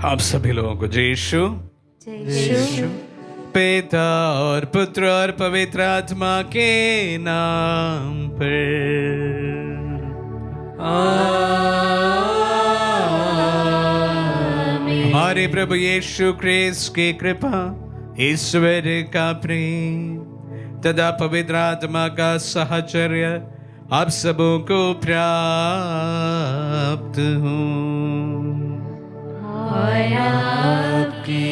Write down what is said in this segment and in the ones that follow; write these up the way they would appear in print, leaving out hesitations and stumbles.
आप सभी लोगों को जय यीशु। पिता और पुत्र और पवित्र आत्मा के नाम पर आमीन। हमारे प्रभु यीशु क्रिस्त की कृपा, ईश्वर का प्रेम तथा पवित्र आत्मा का साहचर्य आप सबों को प्राप्त हो। आपकी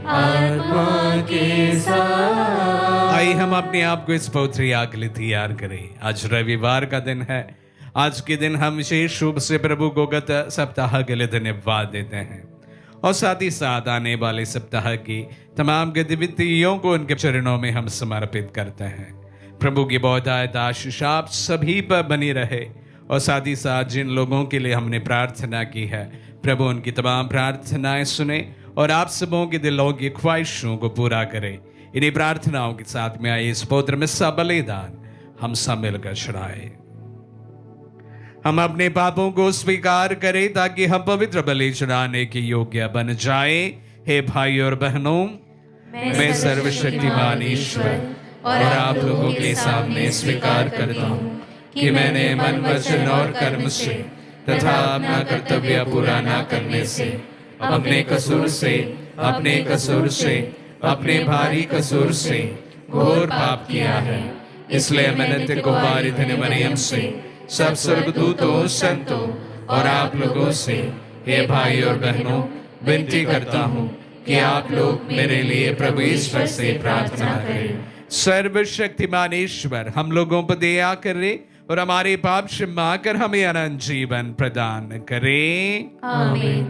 आत्मा के साथ। आइए हम अपने आप को इस पवित्र याग के लिए तैयार करें। आज रविवार का दिन है। आज के दिन हम विशेष रूप से प्रभु को गत सप्ताह के लिए धन्यवाद देते हैं और साथ ही साथ आने वाले सप्ताह की तमाम गतिविधियों को उनके चरणों में हम समर्पित करते हैं। प्रभु की बहुतायत आशीष आप सभी पर बनी रहे और साथ ही साथ जिन लोगों के लिए हमने प्रार्थना की है, प्रभु उनकी तमाम प्रार्थनाएं सुने और आप सबों के दिलों की ख्वाहिशों को पूरा करे। इन्हीं प्रार्थनाओं के साथ में आए इस पवित्र मिस्सा बलिदान हम सब मिलकर चढ़ाए। हम अपने पापों को स्वीकार करें ताकि हम पवित्र बलि चढ़ाने के योग्य बन जाए। हे भाई और बहनों, मैं सर्वशक्तिमान ईश्वर और आप लोगों के सामने स्वीकार करता हूँ कि मैंने मन, वचन और कर्म से तथा अपना कर्तव्य पूरा न करने से अपने कसूर से अपने भारी कसूर से घोर पाप किया है। इसलिए मैं नित्य कुमारी धन्य मरियम से, सब स्वर्गदूतों, संतों और आप लोगों से, हे भाई और बहनों, विनती करता हूँ कि आप लोग मेरे लिए प्रभु ईश्वर से प्रार्थना करें। सर्वशक्तिमान ईश्वर हम लोगों पर दया करे और हमारे पाप क्षमा कर हमें अनंत जीवन प्रदान करे। आमीन।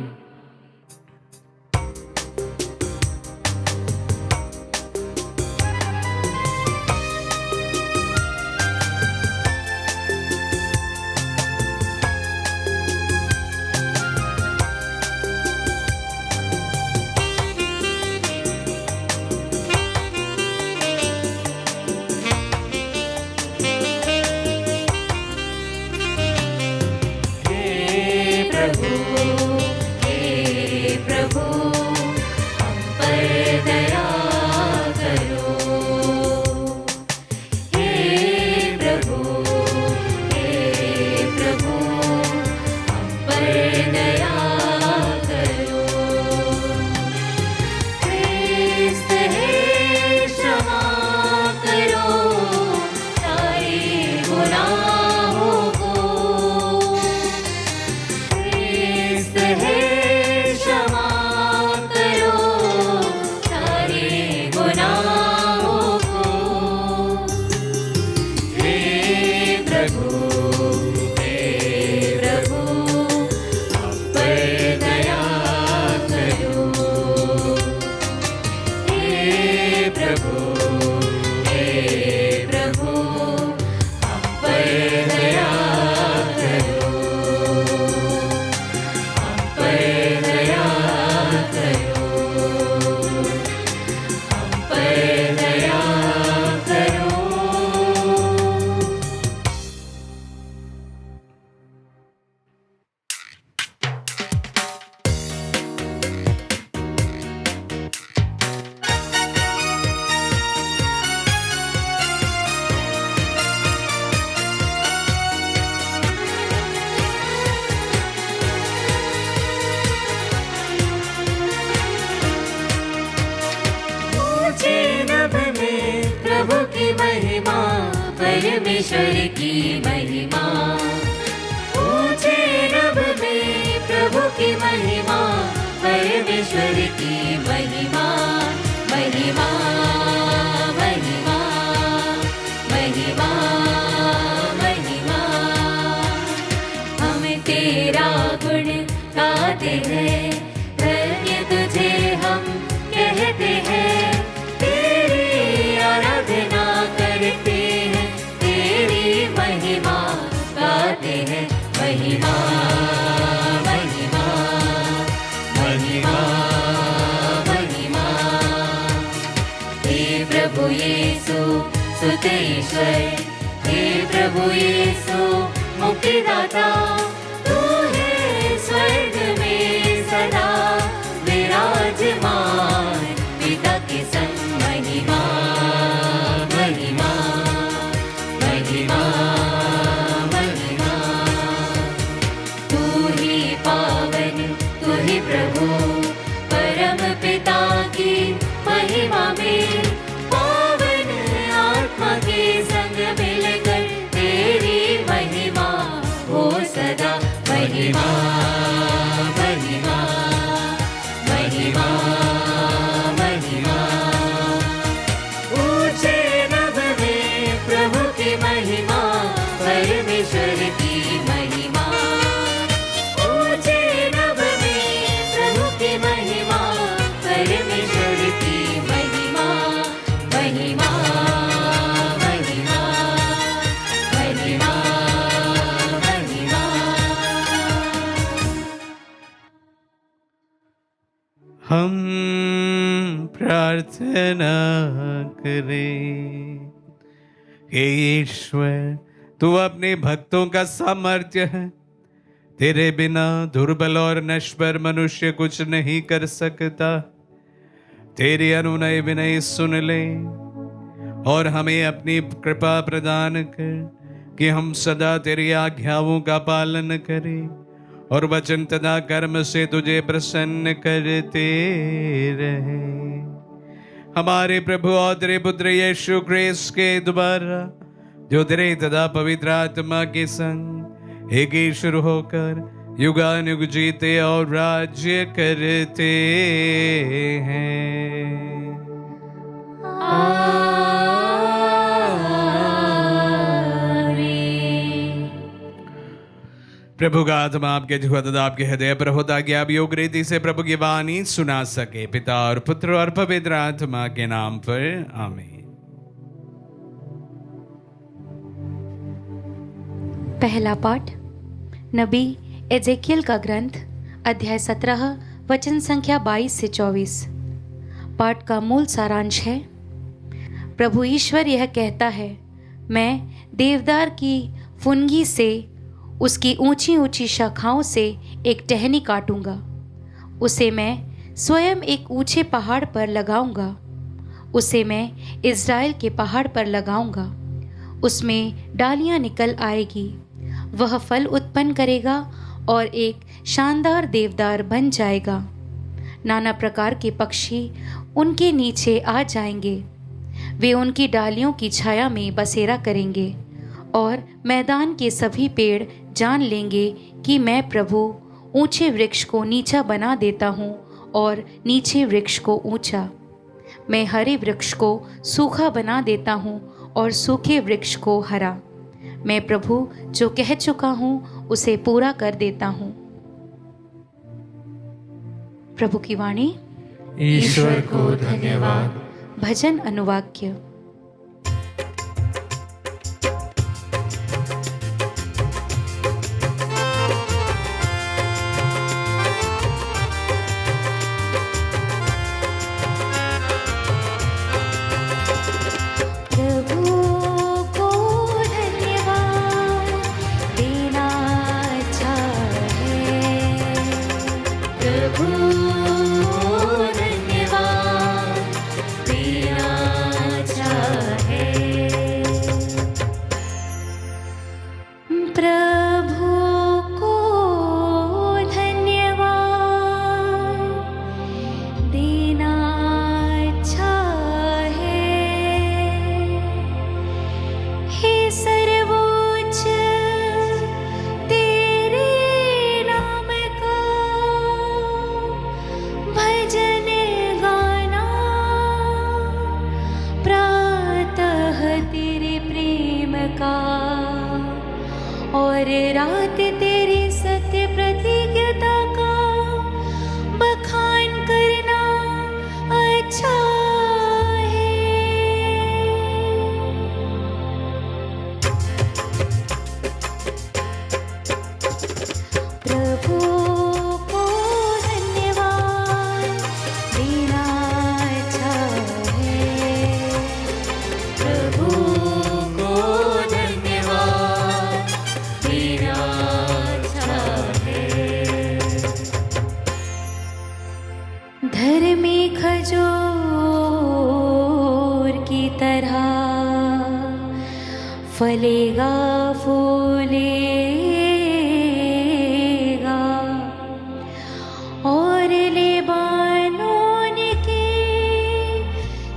परमेश्वर की महिमा, ऊंचे नभ में प्रभु की महिमा, परमेश्वर की महिमा, महिमा, महिमा, महिमा, महिमा। हम तेरा गुण गाते हैं, धन्य तुझे हम कहते हैं, तेरी आराधना करते हैं, तेरी महिमा गाते हैं, महिमा, महिमा, महिमा, महिमा। हे प्रभु यीशु सुत ईश्वर, हे प्रभु यीशु मुक्तिदाता, तू है स्वर्ग में सदा महिमा महिमा महिमा महिमा ऊंचे नभ में प्रभु की महिमा परमेश्वर की महिमा ऊंचे नभ में प्रभु की महिमा परमेश्वर की महिमा महिमा महिमा महिमा महिमा हम प्रार्थना करें। हे ईश्वर, तू अपने भक्तों का सामर्थ्य है। तेरे बिना दुर्बल और नश्वर मनुष्य कुछ नहीं कर सकता। तेरे अनुनय विनय सुन ले और हमें अपनी कृपा प्रदान कर कि हम सदा तेरी आज्ञाओं का पालन करें और वचन तथा कर्म से तुझे प्रसन्न करते रहे। हमारे प्रभु और तेरे पुत्र यीशु क्रिस्त के द्वारा जो तेरे तथा पवित्र आत्मा के संग एक ईश्वर होकर युगानुयुग जीते और राज्य करते हैं। प्रभु का आत्मा आपके जुआ तथा आपके हृदय पर होता कि आप योग रीति से प्रभु की वाणी सुना सके। पिता और पुत्र और पवित्र आत्मा के नाम पर आमीन। पहला पाठ नबी एजेकियल का ग्रंथ अध्याय 17 वचन संख्या 22 से 24। पाठ का मूल सारांश है, प्रभु ईश्वर यह कहता है, मैं देवदार की फुनगी से उसकी ऊंची ऊंची शाखाओं से एक टहनी काटूंगा। उसे मैं स्वयं एक ऊंचे पहाड़ पर लगाऊंगा। उसे मैं इज़राइल के पहाड़ पर लगाऊंगा। उसमें डालियां निकल आएगी। वह फल उत्पन्न करेगा और एक शानदार देवदार बन जाएगा। नाना प्रकार के पक्षी उनके नीचे आ जाएंगे। वे उनकी डालियों की छाया में बसेरा करेंगे और मैदान के सभी पेड़ जान लेंगे कि मैं प्रभु ऊंचे वृक्ष को नीचा बना देता हूँ और नीचे वृक्ष को ऊंचा। मैं हरे वृक्ष को सूखा बना देता हूँ और सूखे वृक्ष को हरा। मैं प्रभु जो कह चुका हूँ उसे पूरा कर देता हूँ। प्रभु की वाणी। ईश्वर को धन्यवाद। भजन अनुवाक्य। और रात तेरी सत्य प्रतिज्ञता का बखान करना अच्छा है। प्रभु को धन्यवाद देना अच्छा है। प्रभु धर्मी खजूर की तरह फलेगा फूलेगा और लेबानोन के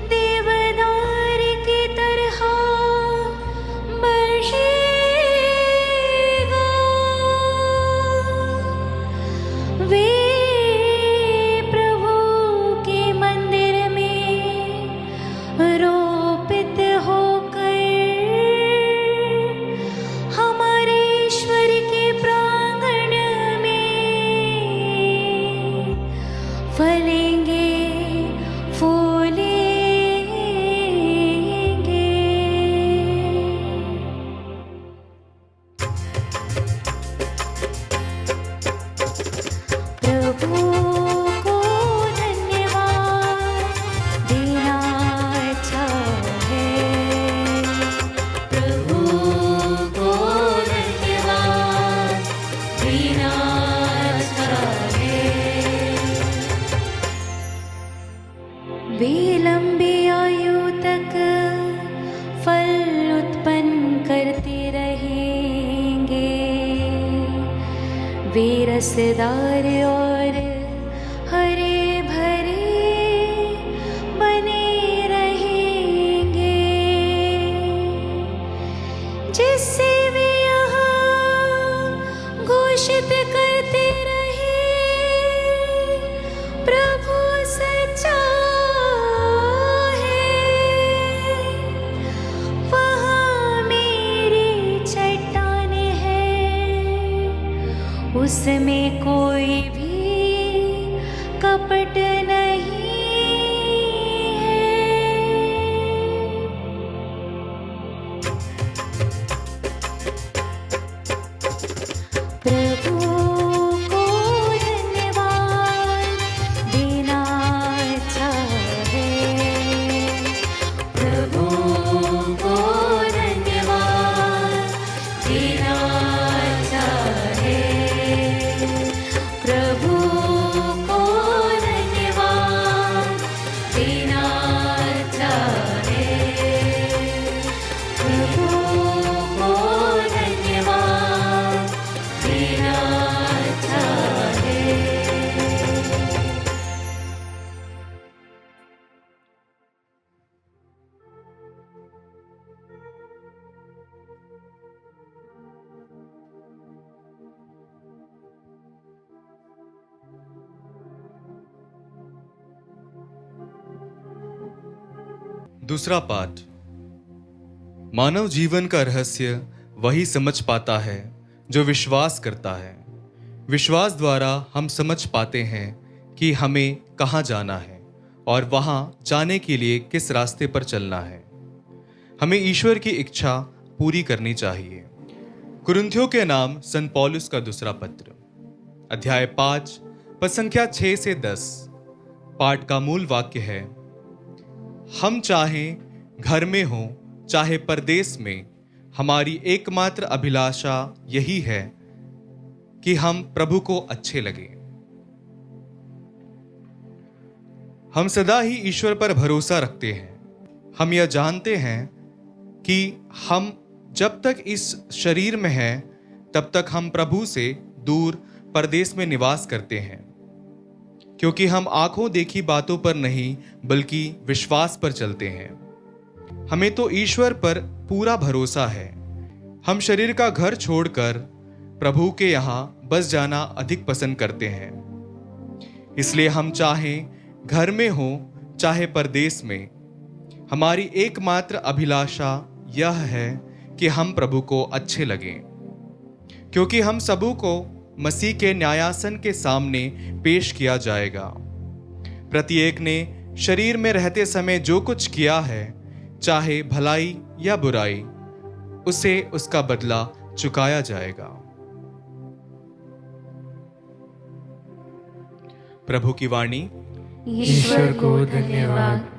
देवदार की तरह बढ़ेगा। वे रसदार और हरे भरे बने रहेंगे, जिससे वे यहाँ घोषित करते रहे, प्रभु सच्चा है। वहाँ मेरी चट्टान है, उसमें कोई भी कपट नहीं है। प्रभु को धन्यवाद देना अच्छा है, प्रभु को धन्यवाद देना अच्छा है, प्रभु को धन्यवाद देना अच्छा है, प्रभु को धन्यवाद देना अच्छा है। दूसरा पाठ। मानव जीवन का रहस्य वही समझ पाता है जो विश्वास करता है। विश्वास द्वारा हम समझ पाते हैं कि हमें कहाँ जाना है और वहाँ जाने के लिए किस रास्ते पर चलना है। हमें ईश्वर की इच्छा पूरी करनी चाहिए। कुरिन्थियों के नाम संत पौलुस का दूसरा पत्र, अध्याय 5 पद संख्या 6 से 10। पाठ का मूल वाक्य है, हम चाहे घर में हों चाहे परदेश में, हमारी एकमात्र अभिलाषा यही है कि हम प्रभु को अच्छे लगे। हम सदा ही ईश्वर पर भरोसा रखते हैं। हम यह जानते हैं कि हम जब तक इस शरीर में हैं तब तक हम प्रभु से दूर परदेश में निवास करते हैं, क्योंकि हम आंखों देखी बातों पर नहीं बल्कि विश्वास पर चलते हैं। हमें तो ईश्वर पर पूरा भरोसा है। हम शरीर का घर छोड़कर प्रभु के यहाँ बस जाना अधिक पसंद करते हैं। इसलिए हम चाहे घर में हो चाहे परदेश में, हमारी एकमात्र अभिलाषा यह है कि हम प्रभु को अच्छे लगें, क्योंकि हम सबों को मसीह के न्यायासन के सामने पेश किया जाएगा। प्रत्येक ने शरीर में रहते समय जो कुछ किया है, चाहे भलाई या बुराई, उसे उसका बदला चुकाया जाएगा। प्रभु की वाणी। ईश्वर को धन्यवाद।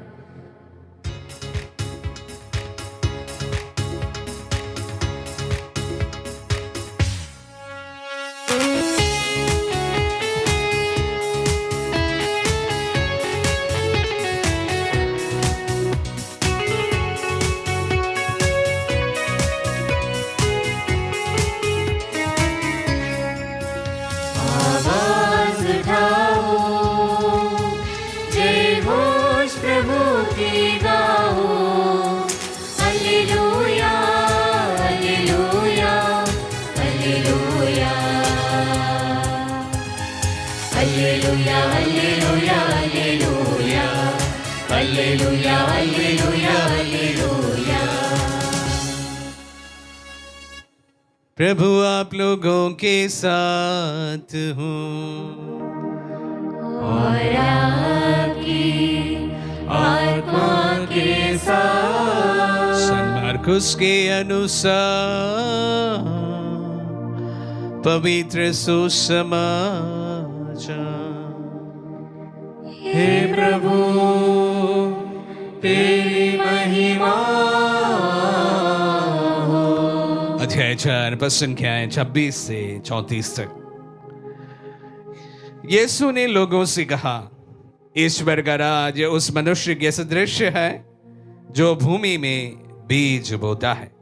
आवाज उठाओ, जय घोष प्रभु की गाओ। Hallelujah, hallelujah, hallelujah, hallelujah, hallelujah, hallelujah, hallelujah, hallelujah, hallelujah. प्रभु आप लोगों के साथ हो और आपकी आत्मा के साथ। संत मार्कुस के अनुसार पवित्र सुसमाचार। हे प्रभु तेरी महिमा हो। अध्याय 4 पद संख्याएं 26 से 34 तक। यीशु ने लोगों से कहा, ईश्वर का राज उस मनुष्य के सदृश है जो भूमि में बीज बोता है।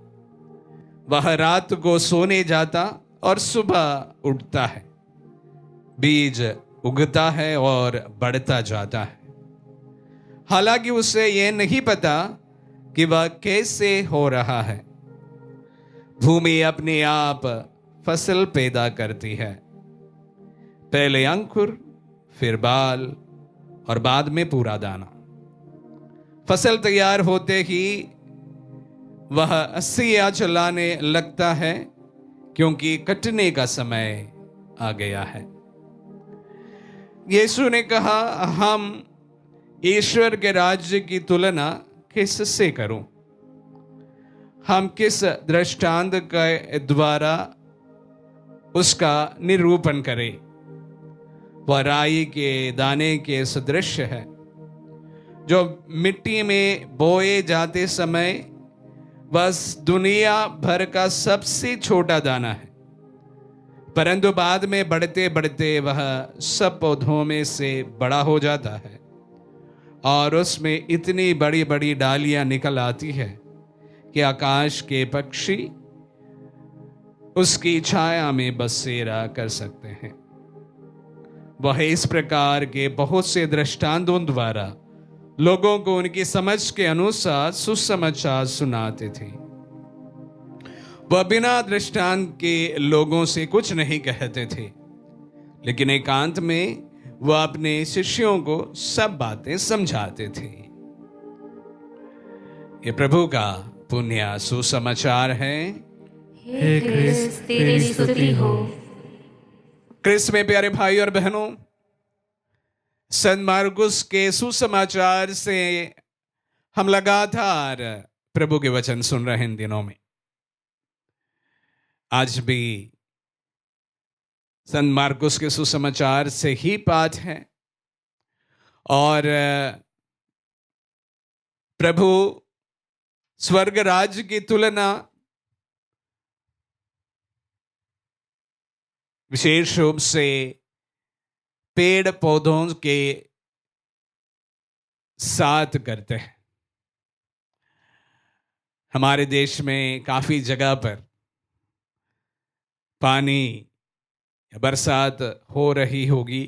वह रात को सोने जाता और सुबह उठता है, बीज उगता है और बढ़ता जाता है। हालांकि उसे यह नहीं पता कि वह कैसे हो रहा है। भूमि अपने आप फसल पैदा करती है, पहले अंकुर, फिर बाल और बाद में पूरा दाना। फसल तैयार होते ही वह अस्सियाँ चलाने लगता है, क्योंकि कटने का समय आ गया है। यीशु ने कहा, हम ईश्वर के राज्य की तुलना किससे करूं? हम किस दृष्टांत के द्वारा उसका निरूपण करें? वह राई के दाने के सदृश है, जो मिट्टी में बोए जाते समय बस दुनिया भर का सबसे छोटा दाना है, परंतु बाद में बढ़ते बढ़ते वह सब पौधों में से बड़ा हो जाता है और उसमें इतनी बड़ी बड़ी डालियां निकल आती है कि आकाश के पक्षी उसकी छाया में बसेरा कर सकते हैं। वह इस प्रकार के बहुत से दृष्टांतों द्वारा लोगों को उनकी समझ के अनुसार सुसमाचार सुनाते थे। वह बिना दृष्टांत के लोगों से कुछ नहीं कहते थे, लेकिन एकांत में वह अपने शिष्यों को सब बातें समझाते थे। ये प्रभु का पुण्य सुसमाचार है। हे क्रिस्त तेरी स्तुति हो। क्रिस्त में प्यारे भाई और बहनों, संत मार्कुस के सुसमाचार से हम लगातार प्रभु के वचन सुन रहे हैं इन दिनों में। आज भी संत मार्कुस के सुसमाचार से ही पाठ है और प्रभु स्वर्ग राज्य की तुलना विशेष रूप से पेड़ पौधों के साथ करते हैं। हमारे देश में काफी जगह पर पानी या बरसात हो रही होगी,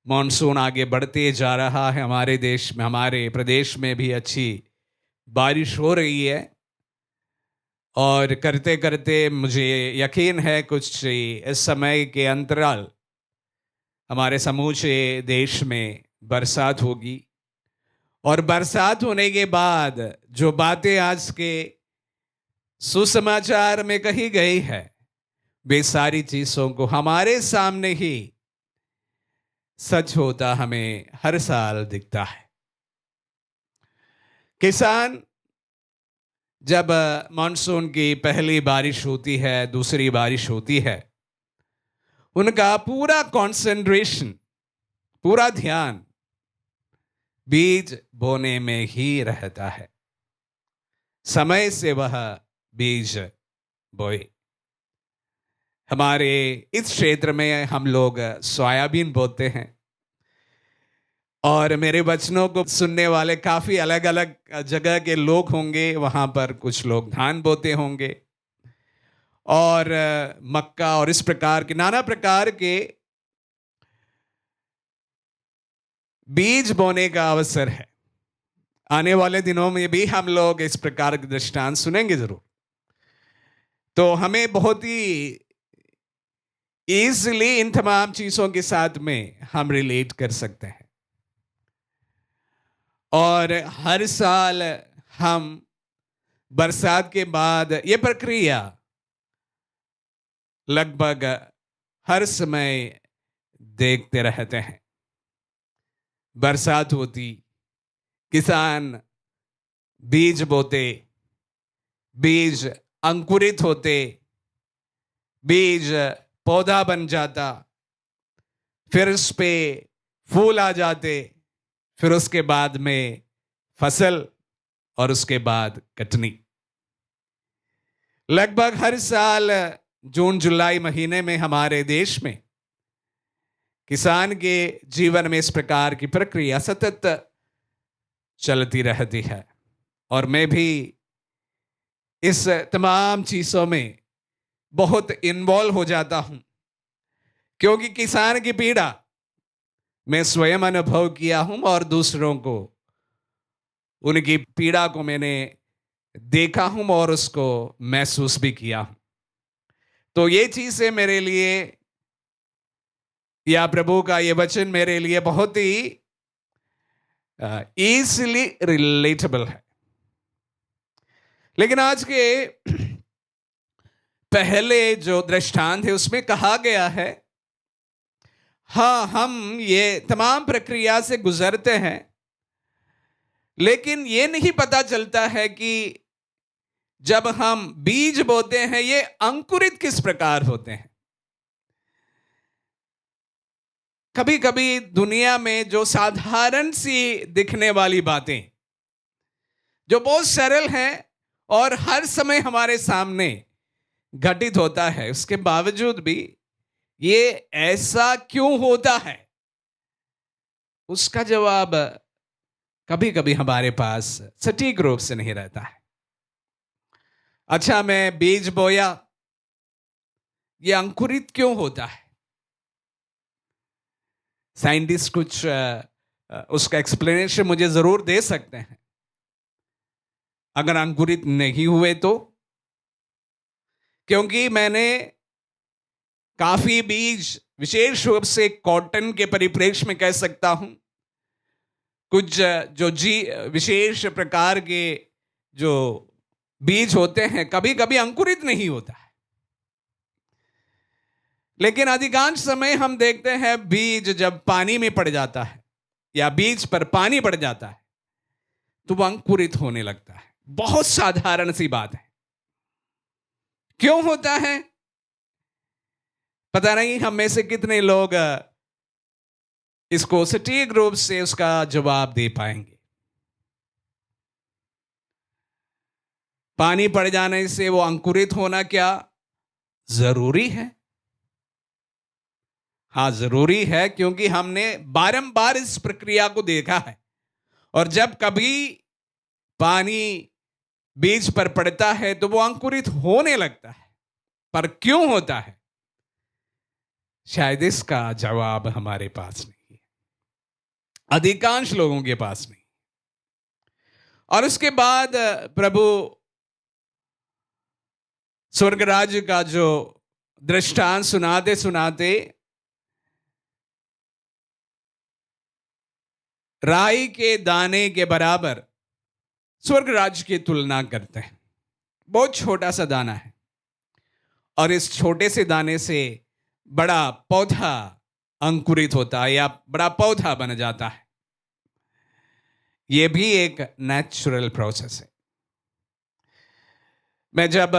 मॉनसून आगे बढ़ते जा रहा है। हमारे देश में, हमारे प्रदेश में भी अच्छी बारिश हो रही है और करते करते मुझे यकीन है कुछ इस समय के अंतराल हमारे समूचे देश में बरसात होगी। और बरसात होने के बाद जो बातें आज के सुसमाचार में कही गई है, वे सारी चीजों को हमारे सामने ही सच होता हमें हर साल दिखता है। किसान जब मानसून की पहली बारिश होती है, दूसरी बारिश होती है, उनका पूरा कंसंट्रेशन, पूरा ध्यान बीज बोने में ही रहता है। समय से वह बीज बोए। हमारे इस क्षेत्र में हम लोग सोयाबीन बोते हैं और मेरे वचनों को सुनने वाले काफी अलग अलग जगह के लोग होंगे। वहां पर कुछ लोग धान बोते होंगे और मक्का और इस प्रकार के नाना प्रकार के बीज बोने का अवसर है। आने वाले दिनों में भी हम लोग इस प्रकार के दृष्टांत सुनेंगे जरूर। तो हमें बहुत ही इजीली इन तमाम चीजों के साथ में हम रिलेट कर सकते हैं। और हर साल हम बरसात के बाद ये प्रक्रिया लगभग हर समय देखते रहते हैं। बरसात होती, किसान बीज बोते, बीज अंकुरित होते, बीज पौधा बन जाता, फिर उस पे फूल आ जाते, फिर उसके बाद में फसल और उसके बाद कटनी। लगभग हर साल जून जुलाई महीने में हमारे देश में किसान के जीवन में इस प्रकार की प्रक्रिया सतत चलती रहती है। और मैं भी इस तमाम चीजों में बहुत इन्वॉल्व हो जाता हूं, क्योंकि किसान की पीड़ा मैं स्वयं अनुभव किया हूं और दूसरों को उनकी पीड़ा को मैंने देखा हूं और उसको महसूस भी किया हूं। तो ये चीजें मेरे लिए, या प्रभु का ये वचन मेरे लिए बहुत ही इजीली रिलेटेबल है। लेकिन आज के पहले जो दृष्टांत है उसमें कहा गया है, हाँ हम ये तमाम प्रक्रिया से गुजरते हैं, लेकिन ये नहीं पता चलता है कि जब हम बीज बोते हैं ये अंकुरित किस प्रकार होते हैं। कभी कभी दुनिया में जो साधारण सी दिखने वाली बातें जो बहुत सरल हैं और हर समय हमारे सामने घटित होता है, उसके बावजूद भी ये ऐसा क्यों होता है, उसका जवाब कभी कभी हमारे पास सटीक रूप से नहीं रहता है। अच्छा, मैं बीज बोया, ये अंकुरित क्यों होता है? साइंटिस्ट कुछ उसका एक्सप्लेनेशन मुझे जरूर दे सकते हैं। अगर अंकुरित नहीं हुए तो, क्योंकि मैंने काफी बीज, विशेष रूप से कॉटन के परिप्रेक्ष्य में कह सकता हूं, कुछ जो विशेष प्रकार के जो बीज होते हैं कभी कभी अंकुरित नहीं होता है। लेकिन अधिकांश समय हम देखते हैं बीज जब पानी में पड़ जाता है या बीज पर पानी पड़ जाता है तो वह अंकुरित होने लगता है। बहुत साधारण सी बात है। क्यों होता है पता नहीं, हम में से कितने लोग इसको सटीक रूप से उसका जवाब दे पाएंगे। पानी पड़ जाने से वो अंकुरित होना क्या जरूरी है? हाँ, जरूरी है, क्योंकि हमने बारंबार इस प्रक्रिया को देखा है। और जब कभी पानी बीज पर पड़ता है तो वो अंकुरित होने लगता है। पर क्यों होता है, शायद इसका जवाब हमारे पास नहीं है, अधिकांश लोगों के पास नहीं। और उसके बाद प्रभु स्वर्ग राज्य का जो दृष्टांत सुनाते सुनाते राई के दाने के बराबर स्वर्ग राज्य की तुलना करते हैं। बहुत छोटा सा दाना है और इस छोटे से दाने से बड़ा पौधा अंकुरित होता है या बड़ा पौधा बन जाता है। यह भी एक नेचुरल प्रोसेस है। मैं जब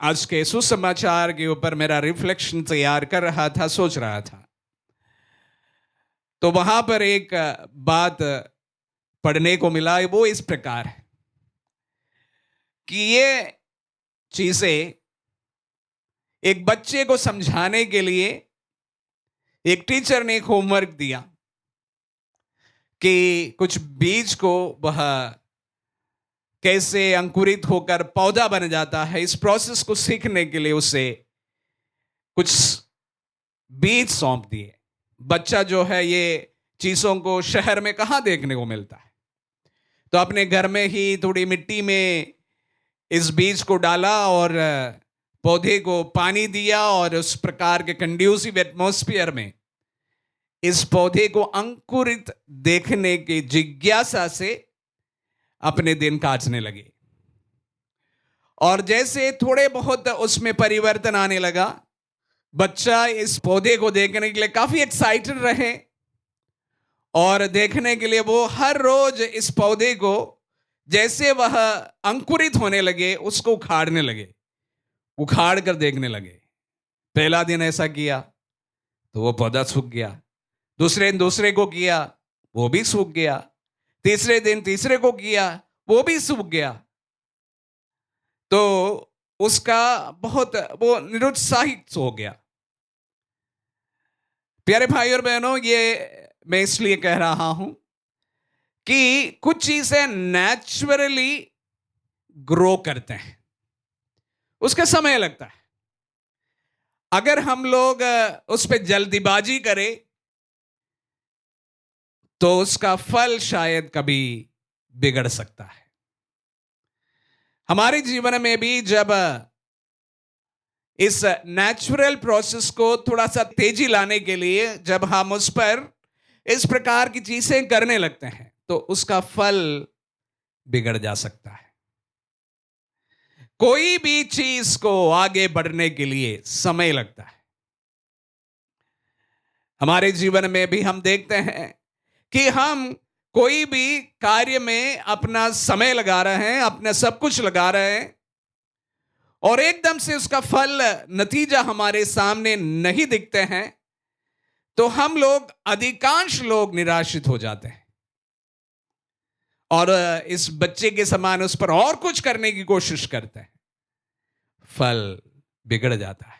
आज के सुसमाचार के ऊपर मेरा रिफ्लेक्शन तैयार कर रहा था, सोच रहा था, तो वहां पर एक बात पढ़ने को मिला। वो इस प्रकार है कि ये चीजें एक बच्चे को समझाने के लिए एक टीचर ने एक होमवर्क दिया कि कुछ बीज को वह कैसे अंकुरित होकर पौधा बन जाता है, इस प्रोसेस को सीखने के लिए उसे कुछ बीज सौंप दिए। बच्चा जो है ये चीजों को शहर में कहां देखने को मिलता है, तो अपने घर में ही थोड़ी मिट्टी में इस बीज को डाला और पौधे को पानी दिया और उस प्रकार के कंड्यूसिव एटमॉस्फेयर में इस पौधे को अंकुरित देखने की जिज्ञासा से अपने दिन काटने लगे। और जैसे थोड़े बहुत उसमें परिवर्तन आने लगा, बच्चा इस पौधे को देखने के लिए काफी एक्साइटेड रहे और देखने के लिए वो हर रोज इस पौधे को जैसे वह अंकुरित होने लगे उसको उखाड़ने लगे, उखाड़ कर देखने लगे। पहला दिन ऐसा किया तो वो पौधा सूख गया, दूसरे दिन दूसरे को किया वो भी सूख गया, तीसरे दिन तीसरे को किया वो भी सूख गया। तो उसका बहुत वो निरुत्साहित हो गया। प्यारे भाई और बहनों, ये मैं इसलिए कह रहा हूं कि कुछ चीजें नेचुरली ग्रो करते हैं, उसका समय लगता है। अगर हम लोग उस पर जल्दीबाजी करें तो उसका फल शायद कभी बिगड़ सकता है। हमारे जीवन में भी जब इस नेचुरल प्रोसेस को थोड़ा सा तेजी लाने के लिए जब हम उस पर इस प्रकार की चीजें करने लगते हैं तो उसका फल बिगड़ जा सकता है। कोई भी चीज को आगे बढ़ने के लिए समय लगता है। हमारे जीवन में भी हम देखते हैं कि हम कोई भी कार्य में अपना समय लगा रहे हैं, अपना सब कुछ लगा रहे हैं, और एकदम से उसका फल नतीजा हमारे सामने नहीं दिखते हैं तो हम लोग, अधिकांश लोग निराशित हो जाते हैं और इस बच्चे के समान उस पर और कुछ करने की कोशिश करते हैं। फल बिगड़ जाता है।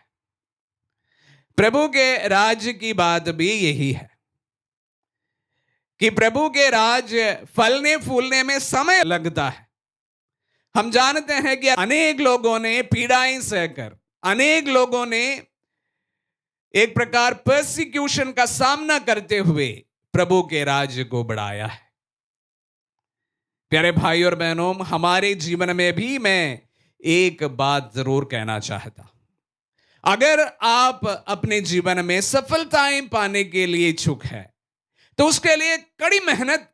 प्रभु के राज्य की बात भी यही है कि प्रभु के राज्य फलने फूलने में समय लगता है। हम जानते हैं कि अनेक लोगों ने पीड़ाएं सहकर, अनेक लोगों ने एक प्रकार पर्सिक्यूशन का सामना करते हुए प्रभु के राज्य को बढ़ाया है। प्यारे भाई और बहनों, हमारे जीवन में भी मैं एक बात जरूर कहना चाहता हूं। अगर आप अपने जीवन में सफलताएं पाने के लिए इच्छुक है तो उसके लिए कड़ी मेहनत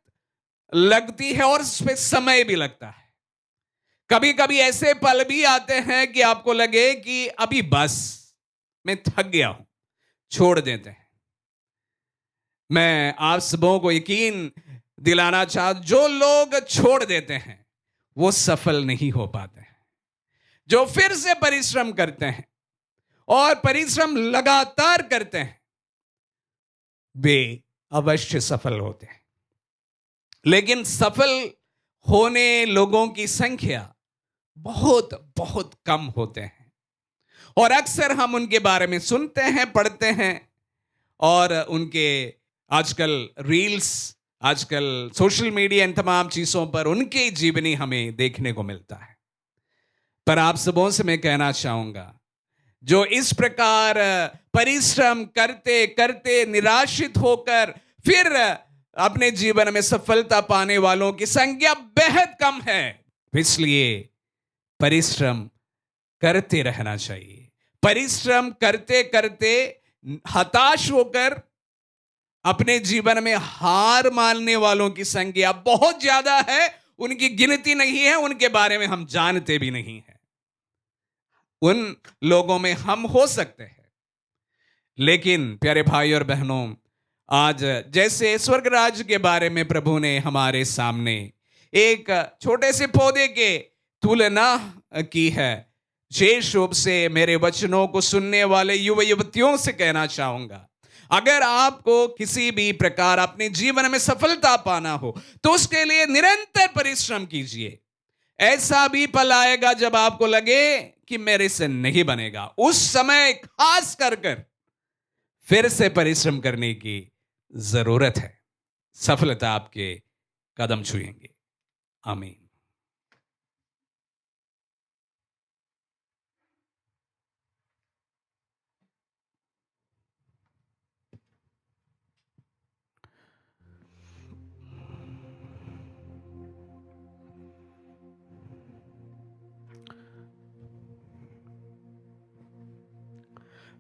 लगती है और उस पर समय भी लगता है। कभी कभी ऐसे पल भी आते हैं कि आपको लगे कि अभी बस, मैं थक गया हूं, छोड़ देते हैं। मैं आप सबों को यकीन दिलाना चाहता, जो लोग छोड़ देते हैं वो सफल नहीं हो पाते हैं। जो फिर से परिश्रम करते हैं और परिश्रम लगातार करते हैं वे अवश्य सफल होते हैं। लेकिन सफल होने लोगों की संख्या बहुत बहुत कम होते हैं और अक्सर हम उनके बारे में सुनते हैं, पढ़ते हैं और उनके आजकल रील्स, आजकल सोशल मीडिया, इन तमाम चीजों पर उनके जीवनी हमें देखने को मिलता है। पर आप सबों से मैं कहना चाहूंगा, जो इस प्रकार परिश्रम करते करते निराशित होकर फिर अपने जीवन में सफलता पाने वालों की संख्या बेहद कम है। इसलिए परिश्रम करते रहना चाहिए। परिश्रम करते करते हताश होकर अपने जीवन में हार मानने वालों की संख्या बहुत ज्यादा है। उनकी गिनती नहीं है, उनके बारे में हम जानते भी नहीं हैं। उन लोगों में हम हो सकते हैं। लेकिन प्यारे भाई और बहनों, आज जैसे स्वर्ग राज्य के बारे में प्रभु ने हमारे सामने एक छोटे से पौधे के तुलना की है, विशेष रूप से मेरे वचनों को सुनने वाले युवा युवतियों से कहना चाहूंगा, अगर आपको किसी भी प्रकार अपने जीवन में सफलता पाना हो तो उसके लिए निरंतर परिश्रम कीजिए। ऐसा भी पल आएगा जब आपको लगे कि मेरे से नहीं बनेगा, उस समय खास कर फिर से परिश्रम करने की जरूरत है। सफलता आपके कदम छुएंगे। आमीन।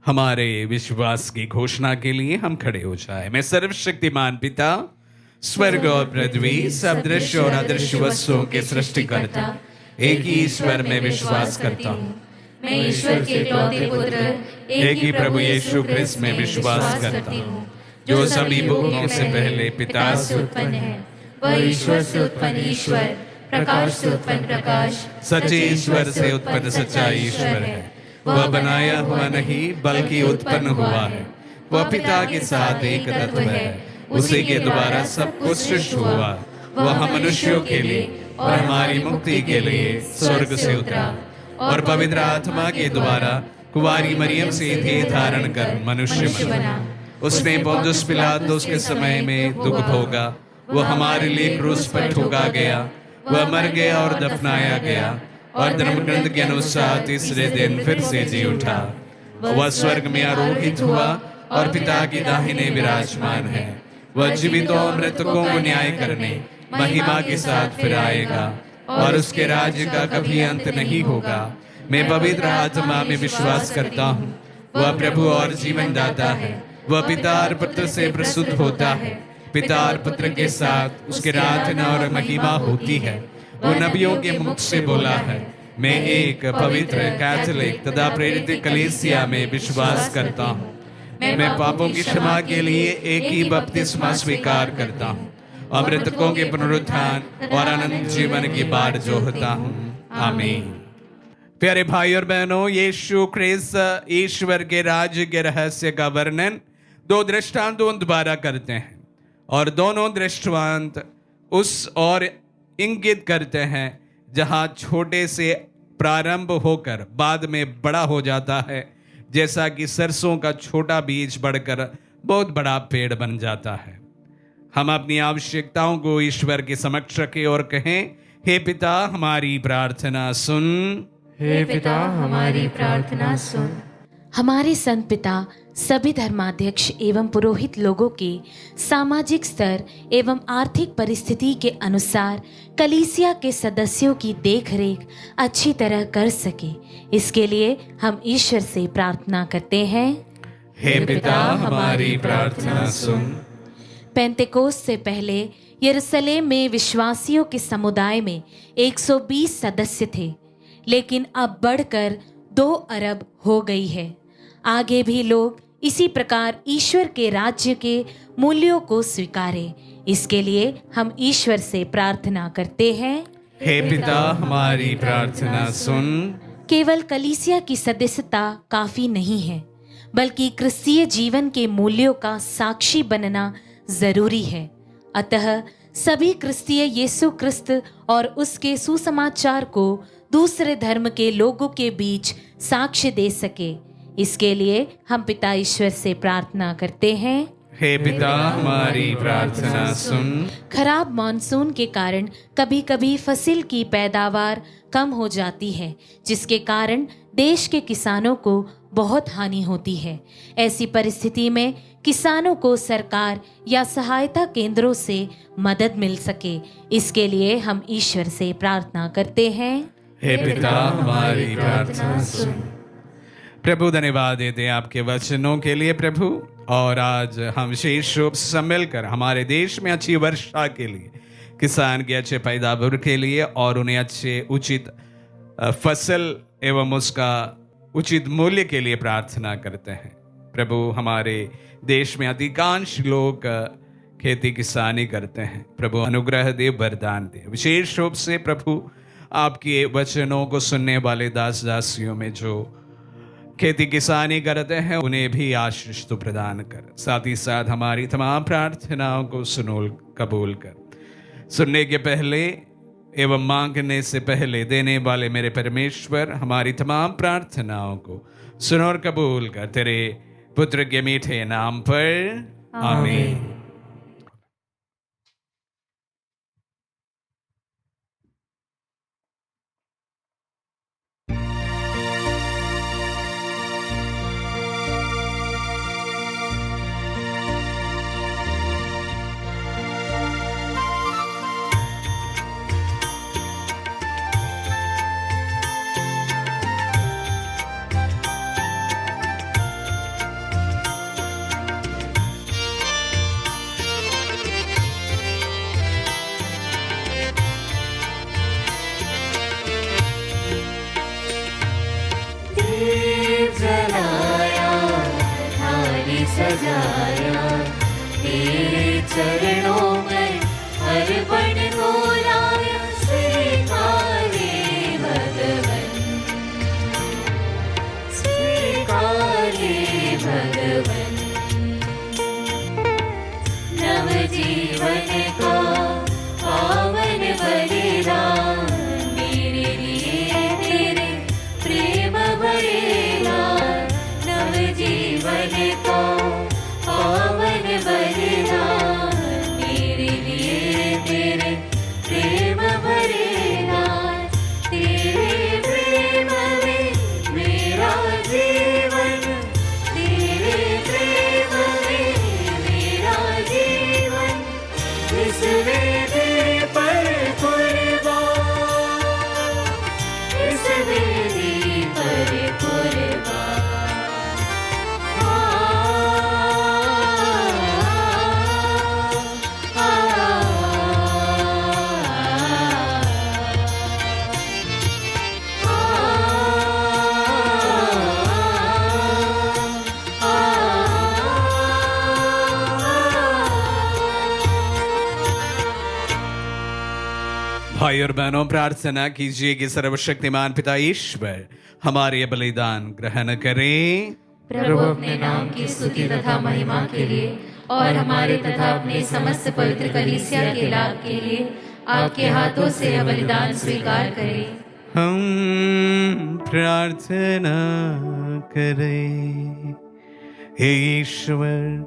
हमारे विश्वास की घोषणा के लिए हम खड़े हो जाए। मैं सर्वशक्तिमान पिता, स्वर्ग और पृथ्वी, सब दृश्य और अदृश्य वस्तुओं के सृष्टिकर्ता एक ही ईश्वर में विश्वास करता हूँ। मैं ईश्वर के इकलौते पुत्र एक ही प्रभु यीशु ख्रिस्त में विश्वास करता हूँ, जो सभी भूतों से पहले पिता से उत्पन्न है। वह ईश्वर से उत्पन्न ईश्वर, प्रकाश से उत्पन्न प्रकाश, सच्चे ईश्वर से उत्पन्न सच्चा ईश्वर है। वह बनाया हुआ नहीं बल्कि उत्पन्न हुआ है। वह पिता के साथ एक तत्व है। उसी के द्वारा सब कुछ सृष्टि हुआ। वह हम मनुष्यों के लिए और हमारी मुक्ति के लिए स्वर्ग से उतरा और पवित्र आत्मा के द्वारा कुंवारी मरियम से देह धारण कर मनुष्य बना। उसने पोंतियुस पिलातुस के समय में दुख भोगा। वह हमारे लिए क्रूस पर ठोका गया। वह मर गया और दफनाया गया और धर्मग्रंथ के अनुसार तीसरे दिन फिर से जी उठा। वह स्वर्ग में आरोहित हुआ और पिता की दाहिने विराजमान है। वह जीवितों और मृतकों को न्याय करने महिमा के साथ फिर आएगा और उसके राज्य का कभी अंत नहीं होगा। मैं पवित्र आत्मा में विश्वास करता हूँ, वह प्रभु और जीवन दाता है। वह पिता और पुत्र से प्रसूत होता है, पिता और पुत्र के साथ उसके आराधना और महिमा होती है। वो नबियों के मुख से बोला है। मैं एक पवित्र कैथोलिक तथा प्रेरित कलीसिया में विश्वास करता हूँ। मैं पापों की क्षमा के लिए एक ही बपतिस्मा स्वीकार करता हूँ और मृतकों के पुनरुत्थान और अनंत जीवन की बाट जोहता हूँ। आमीन। प्यारे भाई और बहनों, यीशु ख्रिस्त ईश्वर के राज्य के रहस्य का वर्णन दो दृष्टांतों द्वारा करते हैं और दोनों दृष्टांत उस और इंगित करते हैं जहां छोटे से प्रारंभ होकर बाद में बड़ा हो जाता है, जैसा कि सरसों का छोटा बीज बढ़कर बहुत बड़ा पेड़ बन जाता है। हम अपनी आवश्यकताओं को ईश्वर के समक्ष रखें और कहें, हे पिता हमारी प्रार्थना सुन। हे पिता हमारी प्रार्थना सुन। हमारे संत पिता सभी धर्माध्यक्ष एवं पुरोहित लोगों के सामाजिक स्तर एवं आर्थिक परिस्थिति के अनुसार कलीसिया के सदस्यों की देखरेख अच्छी तरह कर सके, इसके लिए हम ईश्वर से प्रार्थना करते हैं। हे पिता हमारी प्रार्थना सुन। पेंतेकोस्त से पहले यरूशलेम में विश्वासियों के समुदाय में 120 सदस्य थे, लेकिन अब बढ़कर 2 अरब हो गई है। आगे भी लोग इसी प्रकार ईश्वर के राज्य के मूल्यों को स्वीकारें, इसके लिए हम ईश्वर से प्रार्थना करते हैं। हे पिता हमारी प्रार्थना सुन। केवल कलीसिया की सदस्यता काफी नहीं है, बल्कि क्रिस्तीय जीवन के मूल्यों का साक्षी बनना जरूरी है। अतः सभी क्रिस्तीय यीशु क्रिस्त और उसके सुसमाचार को दूसरे धर्म के लोगों के बीच साक्ष्य दे सके, इसके लिए हम पिता ईश्वर से प्रार्थना करते हैं। हे पिता हमारी प्रार्थना सुन। खराब मानसून के कारण कभी कभी फसल की पैदावार कम हो जाती है, जिसके कारण देश के किसानों को बहुत हानि होती है। ऐसी परिस्थिति में किसानों को सरकार या सहायता केंद्रों से मदद मिल सके, इसके लिए हम ईश्वर से प्रार्थना करते हैं। हे पिता हमारी प्रार्थना सुन। प्रभु धन्यवाद देते हैं आपके वचनों के लिए प्रभु, और आज हम विशेष रूप से मिलकर हमारे देश में अच्छी वर्षा के लिए, किसान के अच्छे पैदावार के लिए और उन्हें अच्छे उचित फसल एवं उसका उचित मूल्य के लिए प्रार्थना करते हैं। प्रभु हमारे देश में अधिकांश लोग खेती किसानी करते हैं। प्रभु अनुग्रह दे, वरदान दे। विशेष रूप से प्रभु आपके वचनों को सुनने वाले दास दासियों में जो खेती किसानी करते हैं उन्हें भी आशीष तो प्रदान कर, साथ ही साथ हमारी तमाम प्रार्थनाओं को कबूल कर। सुनने के पहले एवं मांगने से पहले देने वाले मेरे परमेश्वर, हमारी तमाम प्रार्थनाओं को सुन और कबूल कर, तेरे पुत्र के मीठे नाम पर आमीन। सजाया तेरे चरणों में अर्पण को लाया, स्वीकारे भगवन, स्वीकारे भगवन। नव जीवन का पावन बलिदान मेरे लिए तेरे प्रेम बलिदान। नव जीवन का पावन बलिदान मेरे लिए तेरे भाई और बहनों, प्रार्थना कीजिए कि सर्वशक्तिमान पिता ईश्वर हमारे ये बलिदान ग्रहण करें। प्रभु अपने नाम की स्तुति तथा महिमा के लिए और हमारे तथा अपने समस्त पवित्र कलीसिया के लाभ के लिए आपके हाथों से यह बलिदान स्वीकार करें। हम प्रार्थना करें। हे ईश्वर,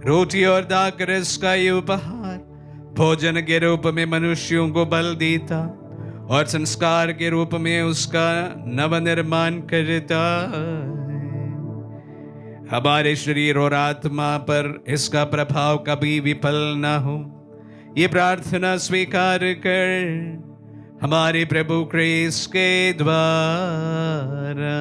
रोटी और दाख रस का ये उपहार भोजन के रूप में मनुष्यों को बल देता और संस्कार के रूप में उसका नवनिर्माण करता है। हमारे शरीर और आत्मा पर इसका प्रभाव कभी विफल न हो, ये प्रार्थना स्वीकार कर हमारे प्रभु क्रिस्त के द्वारा।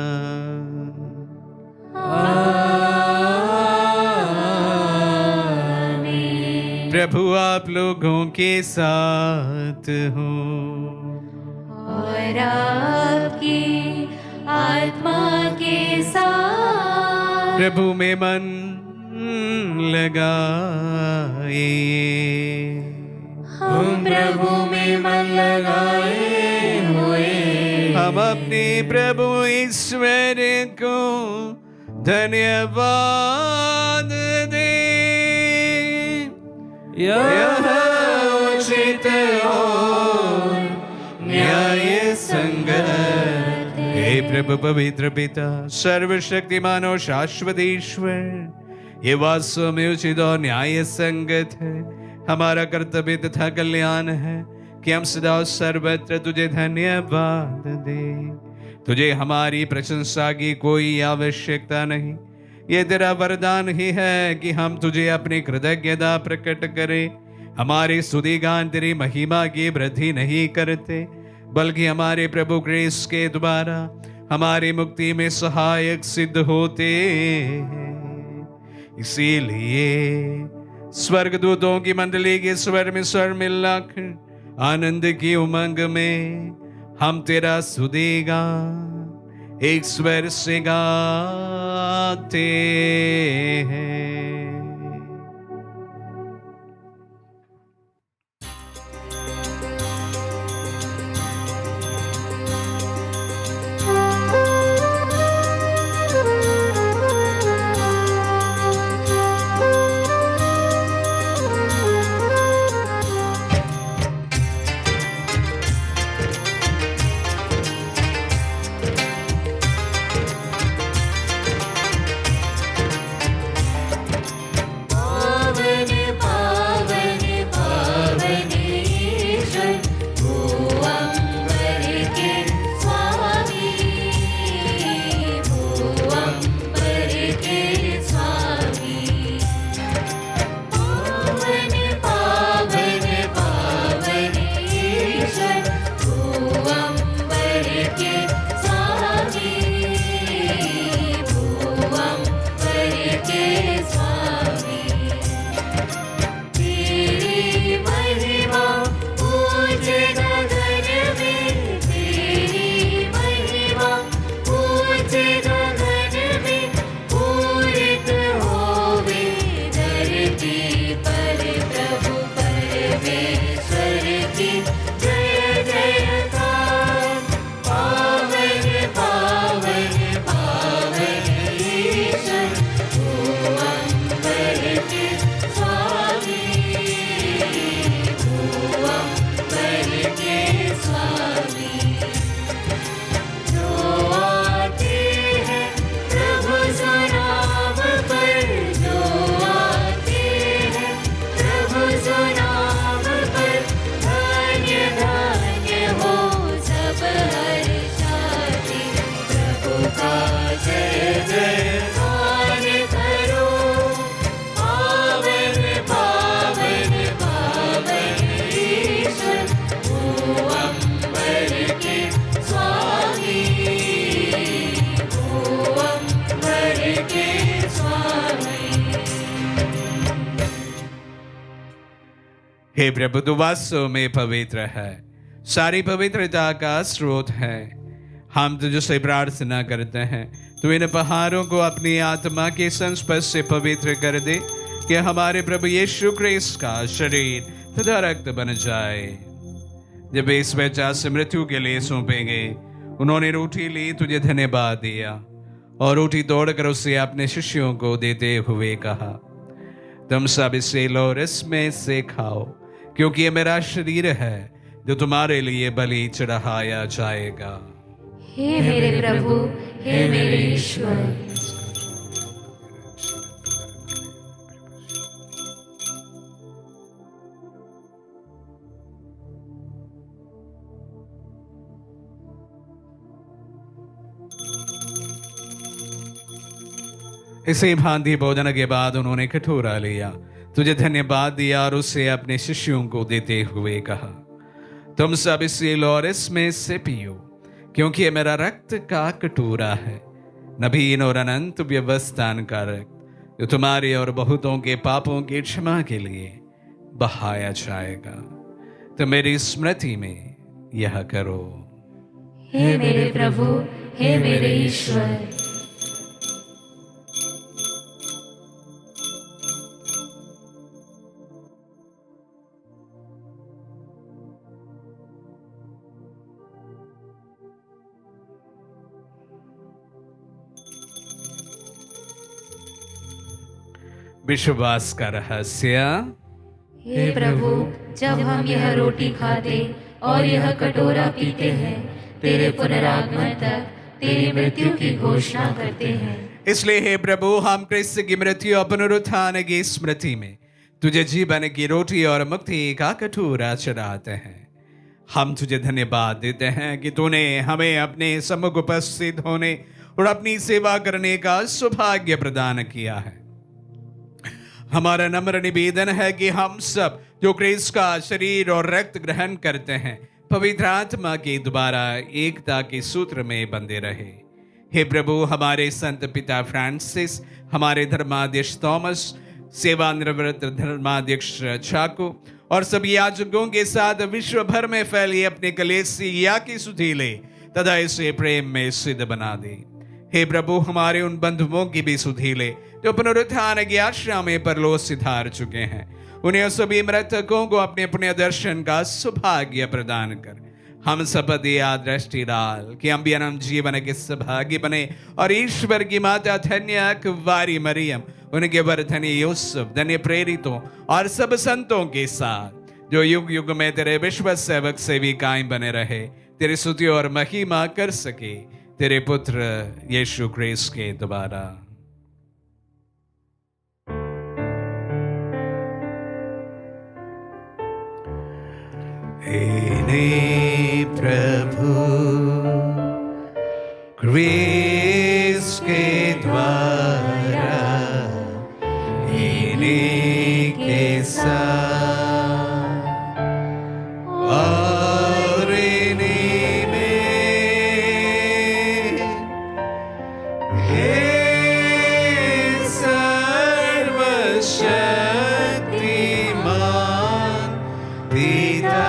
प्रभु आप लोगों के साथ हो और आपकी आत्मा के साथ। प्रभु में मन लगाए। हम प्रभु में मन लगाए हुए हम अपने प्रभु ईश्वर को धन्यवाद दें। यह उचित और न्याय संगत। हे प्रभु पवित्र पिता, सर्वशक्तिमान और शाश्वत ईश्वर, ये वास्तव में उचित और न्याय संगत है, हमारा कर्तव्य तथा कल्याण है कि हम सदा और सर्वत्र तुझे धन्यवाद दें। तुझे हमारी प्रशंसा की कोई आवश्यकता नहीं, ये तेरा वरदान ही है कि हम तुझे अपनी कृतज्ञता प्रकट करें। हमारी स्तुति गान तेरी महिमा की वृद्धि नहीं करते, बल्कि हमारे प्रभु क्रिस्त के द्वारा हमारी मुक्ति में सहायक सिद्ध होते हैं। इसीलिए स्वर्गदूतों की मंडली के स्वर में स्वर मिलाकर आनंद की उमंग में हम तेरा स्तुति गान एक स्वर से गाते हैं। हे प्रभु, तू वास्तव में पवित्र है, सारी पवित्रता का स्रोत है। हम तुझसे प्रार्थना करते हैं, तू इन पहाड़ों को अपनी आत्मा के संस्पर्श से पवित्र कर दे कि हमारे प्रभु यीशु क्रिस्त का शरीर तथा रक्त बन जाए। जब वे इस बेचा से मृत्यु के लिए सौंपे गए, उन्होंने रोटी ली, तुझे धन्यवाद दिया और रोटी तोड़कर उसे अपने शिष्यों को देते हुए कहा, तुम सब इसे लो और इसमें से खाओ, क्योंकि ये मेरा शरीर है जो तुम्हारे लिए बलि चढ़ाया जाएगा। हे मेरे प्रभु, हे मेरे ईश्वर। इसी भांति भोजन के बाद उन्होंने कटोरा लिया, तुझे धन्यवाद दिया और उसे अपने शिष्यों को देते हुए कहा, तुम सब इसे लो और इसमें से पियो, क्योंकि ये मेरा रक्त का कटोरा है, नवीन और अनंत व्यवस्थान का रक्त, जो तुम्हारे और बहुतों के पापों की क्षमा के लिए बहाया जाएगा। तो मेरी स्मृति में यह करो। हे मेरे प्रभु, हे मेरे ईश्वर। विश्वास का रहस्य। हे प्रभु, जब हम यह रोटी खाते और यह कटोरा पीते हैं, तेरे पुनरागमन तक तेरी मृत्यु की घोषणा करते हैं। इसलिए हे प्रभु, हम क्रिस्त की मृत्यु और पुनरुत्थान की स्मृति में तुझे जीवन की रोटी और मुक्ति का कटोरा चढ़ाते हैं। हम तुझे धन्यवाद देते हैं कि तूने हमें अपने सम्मुख उपस्थित होने और अपनी सेवा करने का सौभाग्य प्रदान किया है। हमारा नम्र निवेदन है कि हम सब जो क्रिस्त का शरीर और रक्त ग्रहण करते हैं, पवित्र आत्मा के द्वारा एकता के सूत्र में बंधे रहे। हे प्रभु, हमारे संत पिता फ्रांसिस, हमारे धर्माध्यक्ष थॉमस, सेवानिवृत्त धर्माध्यक्ष चाको और सभी याजकों के साथ विश्व भर में फैली अपने कलीसिया की सुधीले तथा इसे प्रेम में सिद्ध बना दे। हे प्रभु, हमारे उन बंधुओं की भी सुधीले जो पुनरुत्थान की आशा में परलोक सिधार चुके हैं, उन्हें सभी मृतकों को अपने पुण्य दर्शन का सौभाग्य प्रदान कर हम शपथ दृष्टि डाल कि हम भी अनंत जीवन के सौभाग्य बने और ईश्वर की माता धन्य कुंवारी मरियम, उनके वर धन्य यूसुफ, धन्य प्रेरितों और सब संतों के साथ जो युग युग में तेरे विश्व सेवक से भी कायम बने रहे, तेरी स्तुति और महिमा कर सके, तेरे पुत्र यीशु क्रिस्त के द्वारा। हे प्रभु, क्रिस्त के द्वारा इन्हीं के साथ और इन्हीं में हे सर्वशक्तिमान पिता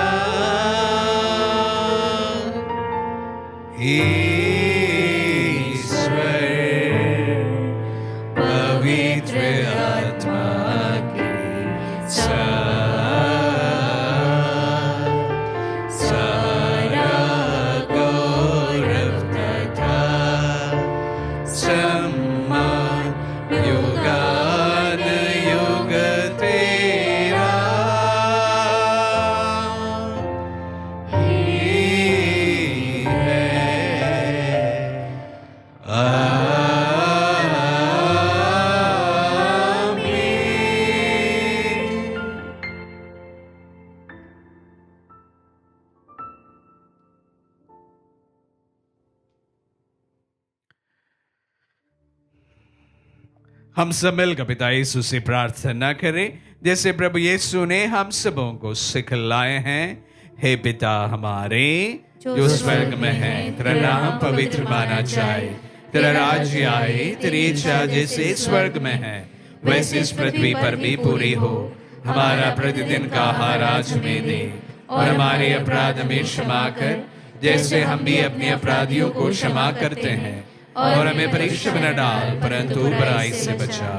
ईश्वर पवित्र आत्मा के साथ सारा गौरव तथा सम्मान युगानुयुग तेरा हम सब मिलकर पिता यीशु से प्रार्थना करें, जैसे प्रभु यीशु ने हम सबों को सिखलाए हैं। हे पिता हमारे जो स्वर्ग में है, तेरा नाम पवित्र माना जाए, तेरा राज्य आए, तेरी इच्छा जैसे स्वर्ग में है वैसे इस पृथ्वी पर भी पूरी हो। हमारा प्रतिदिन का आहार आज हमें दे और हमारे अपराध में क्षमा कर, जैसे हम भी अपने अपराधियों को क्षमा करते हैं, और हमें परीक्षा में न डाल परंतु बुराई से बचा,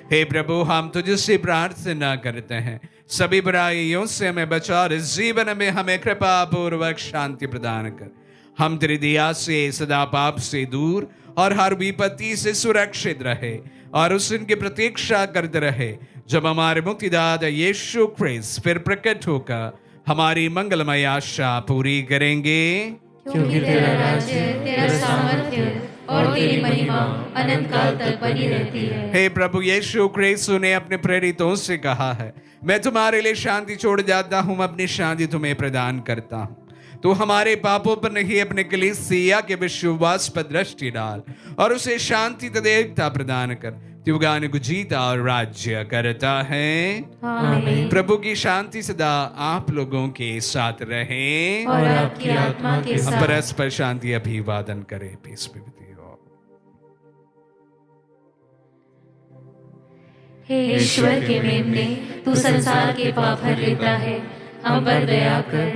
हे प्रभु, हम तुझसे प्रार्थना करते हैं, सभी बुराइयों से हमें बचा और इस जीवन में हमें कृपा पूर्वक शांति प्रदान कर। हम तेरी दया से सदा पाप से दूर और हर विपत्ति से सुरक्षित रहे और उस दिन की प्रतीक्षा करते रहे जब हमारे मुक्तिदाता यीशु ख्रिस्त फिर प्रकट होकर हमारी मंगलमय आशा पूरी करेंगे। क्योंकि तेरा राज्य, तेरा सामर्थ्य और तेरी महिमा अनंत काल तक बनी रहती है। हे प्रभु यीशु ख्रिस्त ने अपने प्रेरितों से कहा है, मैं तुम्हारे लिए शांति छोड़ जाता हूँ, अपनी शांति तुम्हें प्रदान करता हूँ। तो हमारे पापों पर नहीं, अपने कलीसिया के विश्वास पर दृष्टि डाल और उसे शांति तथा प्रदान कर। युगान को जीता और राज्य करता है। आमीन। प्रभु की शांति सदा आप लोगों के साथ रहे और आपकी आत्मा के हम साथ। परस्पर शांति अभिवादन करें। Peace be with you all. हे ईश्वर के मेमने, तू संसार के पाप हर लेता है, हम पर दया कर।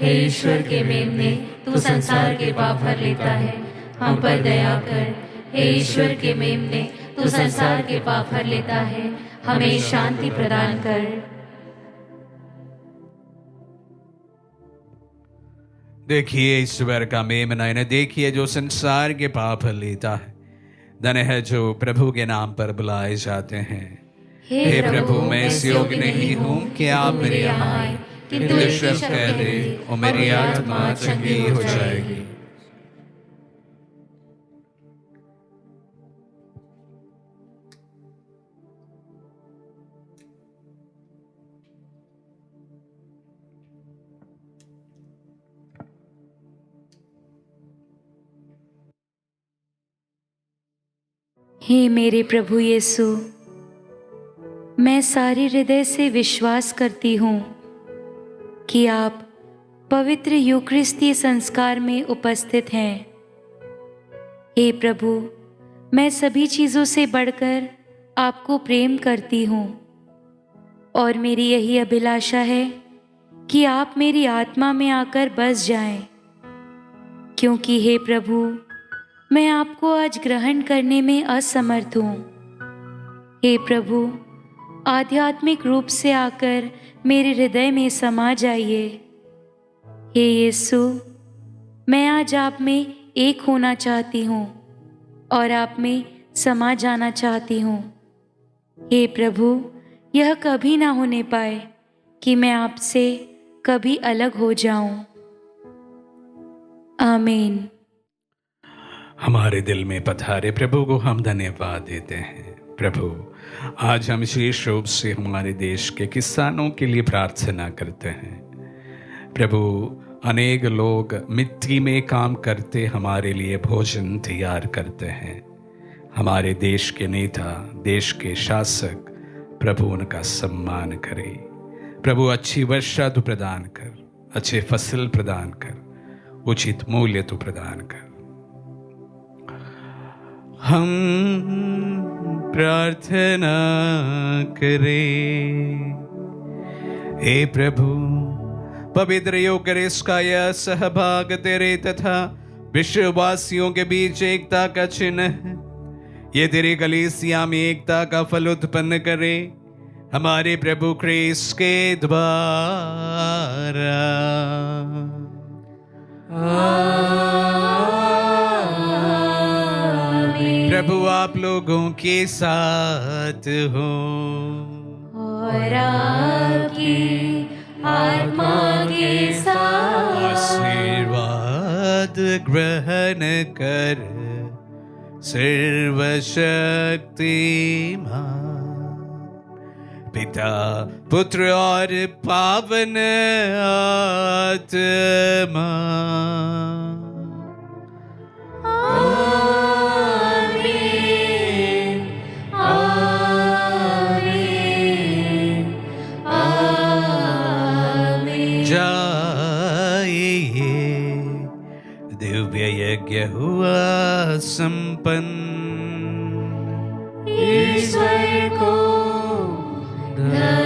हे ईश्वर के मेमने, तू संसार के पाप हर लेता है, हम पर दया कर। हे ईश्वर के मेमने, तू संसार के पाप हर लेता है, हमें शांति प्रदान कर। देखिए ईश्वर का मेमना, इन्हें देखिए जो संसार के पाप लेता है। धन्य है जो प्रभु के नाम पर बुलाए जाते हैं। हे प्रभु, मैं इस योग्य नहीं हूँ कि आप मेरे यहाँ आए, किंतु एक शब्द कह दे और मेरी आत्मा चंगी हो जाएगी। हे मेरे प्रभु यीशु, मैं सारे हृदय से विश्वास करती हूँ कि आप पवित्र यूक्रिस्तीय संस्कार में उपस्थित हैं। हे प्रभु, मैं सभी चीज़ों से बढ़कर आपको प्रेम करती हूँ और मेरी यही अभिलाषा है कि आप मेरी आत्मा में आकर बस जाएं, क्योंकि हे प्रभु, मैं आपको आज ग्रहण करने में असमर्थ हूँ। हे प्रभु, आध्यात्मिक रूप से आकर मेरे हृदय में समा जाइए। हे यीशु, मैं आज आप में एक होना चाहती हूँ और आप में समा जाना चाहती हूँ। हे प्रभु, यह कभी ना होने पाए कि मैं आपसे कभी अलग हो जाऊं। आमीन। हमारे दिल में पधारे प्रभु को हम धन्यवाद देते हैं। प्रभु, आज हम विशेष रूप से हमारे देश के किसानों के लिए प्रार्थना करते हैं। प्रभु, अनेक लोग मिट्टी में काम करते हमारे लिए भोजन तैयार करते हैं। हमारे देश के नेता, देश के शासक, प्रभु उनका सम्मान करे। प्रभु, अच्छी वर्षा तू प्रदान कर, अच्छे फसल प्रदान कर, उचित मूल्य तू प्रदान कर। हम प्रार्थना करें। हे प्रभु, पवित्र यूकरिस्ट का यह सहभाग तेरे तथा विश्ववासियों के बीच एकता का चिन्ह है। ये तेरे कलीसिया में एकता का फल उत्पन्न करे, हमारे प्रभु ख्रिस्त के द्वारा। प्रभु आप लोगों के साथ हो और आपकी आत्मा के साथ। आशीर्वाद ग्रहण कर सर्वशक्तिमान पिता, पुत्र और पावन आत्मा। दिव्य यज्ञ हुआ संपन्न। ईश्वर को धन्यवाद।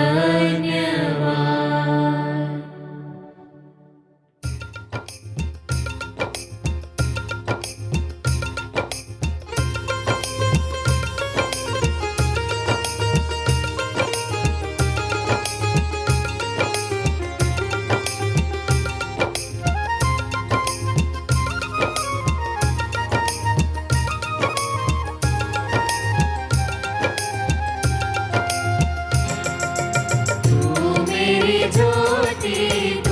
स्तुति